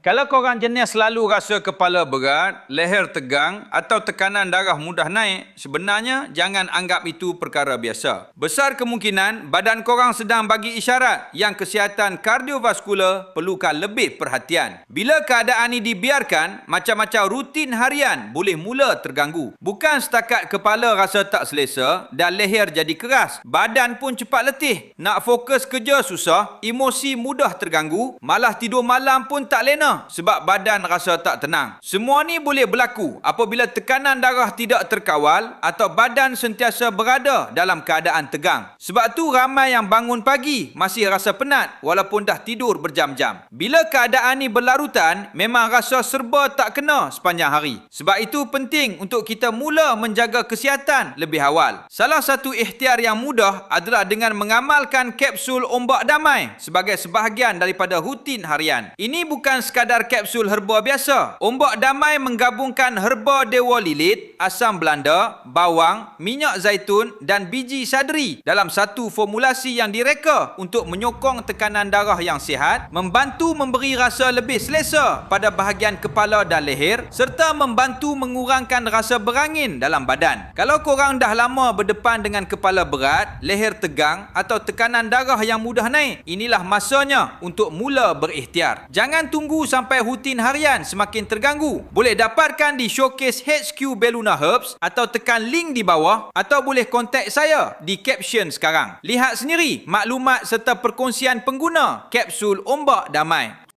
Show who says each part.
Speaker 1: Kalau korang jenis selalu rasa kepala berat, leher tegang atau tekanan darah mudah naik, sebenarnya jangan anggap itu perkara biasa. Besar kemungkinan badan korang sedang bagi isyarat yang kesihatan kardiovaskular perlukan lebih perhatian. Bila keadaan ini dibiarkan, macam-macam rutin harian boleh mula terganggu. Bukan setakat kepala rasa tak selesa dan leher jadi keras, badan pun cepat letih. Nak fokus kerja susah, emosi mudah terganggu, malah tidur malam pun tak lena sebab badan rasa tak tenang. Semua ni boleh berlaku apabila tekanan darah tidak terkawal atau badan sentiasa berada dalam keadaan tegang. Sebab tu ramai yang bangun pagi masih rasa penat walaupun dah tidur berjam-jam. Bila keadaan ni berlarutan, memang rasa serba tak kena sepanjang hari. Sebab itu penting untuk kita mula menjaga kesihatan lebih awal. Salah satu ikhtiar yang mudah adalah dengan mengamalkan kapsul ombak damai sebagai sebahagian daripada rutin harian. Ini bukan sekadar kapsul herba biasa. Ombak damai menggabungkan herba dewa lilit, asam belanda, bawang, minyak zaitun dan biji sadri dalam satu formulasi yang direka untuk menyokong tekanan darah yang sihat, membantu memberi rasa lebih selesa pada bahagian kepala dan leher serta membantu mengurangkan rasa berangin dalam badan. Kalau korang dah lama berdepan dengan kepala berat, leher tegang atau tekanan darah yang mudah naik, inilah masanya untuk mula berikhtiar. Jangan tunggu sampai rutin harian semakin terganggu. Boleh dapatkan di Showcase HQ Belluna Herbs atau tekan link di bawah atau boleh kontak saya di caption sekarang. Lihat sendiri maklumat serta perkongsian pengguna kapsul ombak damai.